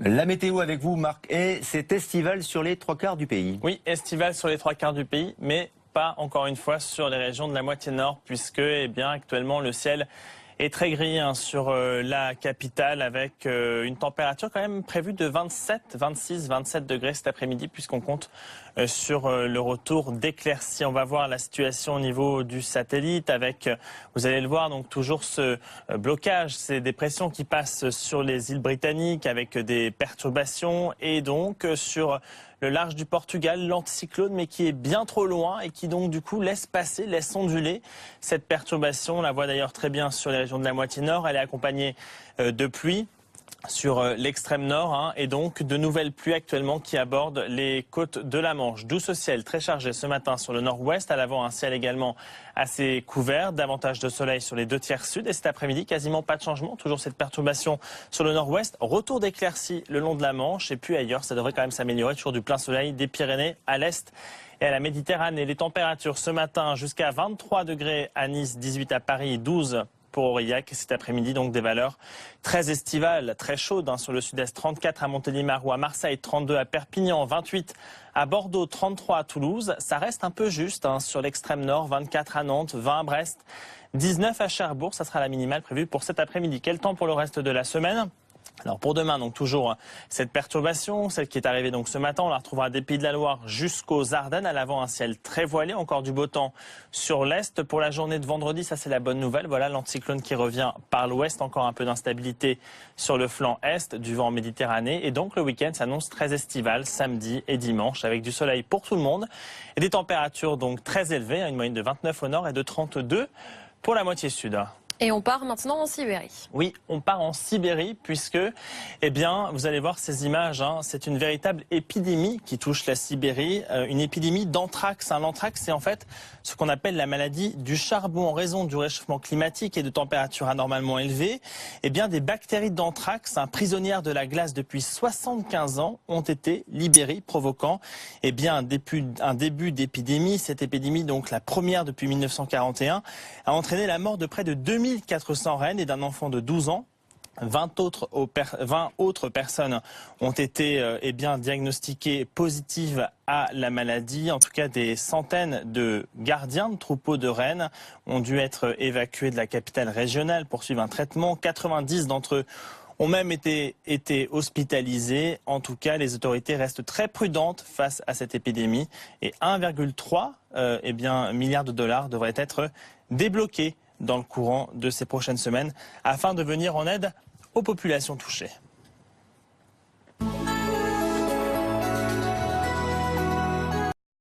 La météo avec vous, Marc, et c'est estival sur les 3/4 du pays. Oui, estival sur les 3/4 du pays, mais pas encore une fois sur les régions de la moitié nord, puisque actuellement le ciel est très gris sur la capitale, avec une température quand même prévue de 26, 27 degrés cet après-midi, puisqu'on compte sur le retour d'éclaircies. On va voir la situation au niveau du satellite avec, vous allez le voir, donc toujours ce blocage, ces dépressions qui passent sur les îles britanniques avec des perturbations, et donc sur le large du Portugal, l'anticyclone, mais qui est bien trop loin et qui donc du coup laisse passer, laisse onduler cette perturbation. On la voit d'ailleurs très bien sur les régions de la moitié nord. Elle est accompagnée de pluie sur l'extrême nord, et donc de nouvelles pluies actuellement qui abordent les côtes de la Manche. D'où ce ciel très chargé ce matin sur le nord-ouest, à l'avant un ciel également assez couvert, davantage de soleil sur les 2/3 sud, et cet après-midi quasiment pas de changement, toujours cette perturbation sur le nord-ouest, retour d'éclaircies le long de la Manche, et puis ailleurs ça devrait quand même s'améliorer, toujours du plein soleil des Pyrénées à l'est et à la Méditerranée. Les températures ce matin jusqu'à 23 degrés à Nice, 18 à Paris, 12 pour Aurillac, et cet après-midi donc des valeurs très estivales, très chaudes sur le sud-est, 34 à Montélimar ou à Marseille, 32 à Perpignan, 28 à Bordeaux, 33 à Toulouse. Ça reste un peu juste sur l'extrême nord, 24 à Nantes, 20 à Brest, 19 à Cherbourg. Ça sera la minimale prévue pour cet après-midi. Quel temps pour le reste de la semaine ? Alors pour demain, donc toujours cette perturbation, celle qui est arrivée donc ce matin, on la retrouvera des Pays de la Loire jusqu'aux Ardennes. À l'avant, un ciel très voilé, encore du beau temps sur l'est. Pour la journée de vendredi, ça c'est la bonne nouvelle. Voilà l'anticyclone qui revient par l'ouest, encore un peu d'instabilité sur le flanc est, du vent en Méditerranée. Et donc le week-end s'annonce très estival, samedi et dimanche, avec du soleil pour tout le monde. Et des températures donc très élevées, une moyenne de 29 au nord et de 32 pour la moitié sud. Et on part maintenant en Sibérie. Oui, on part en Sibérie puisque, vous allez voir ces images, c'est une véritable épidémie qui touche la Sibérie, une épidémie d'anthrax. L'anthrax, c'est en fait ce qu'on appelle la maladie du charbon. En raison du réchauffement climatique et de températures anormalement élevées, des bactéries d'anthrax, prisonnières de la glace depuis 75 ans, ont été libérées, provoquant un début d'épidémie. Cette épidémie, donc la première depuis 1941, a entraîné la mort de près de 2400 rennes et d'un enfant de 12 ans. 20 autres personnes ont été diagnostiquées positives à la maladie. En tout cas, des centaines de gardiens de troupeaux de rennes ont dû être évacués de la capitale régionale pour suivre un traitement. 90 d'entre eux ont même été hospitalisés. En tout cas, les autorités restent très prudentes face à cette épidémie, et 1,3 milliard de dollars devraient être débloqués dans le courant de ces prochaines semaines afin de venir en aide aux populations touchées.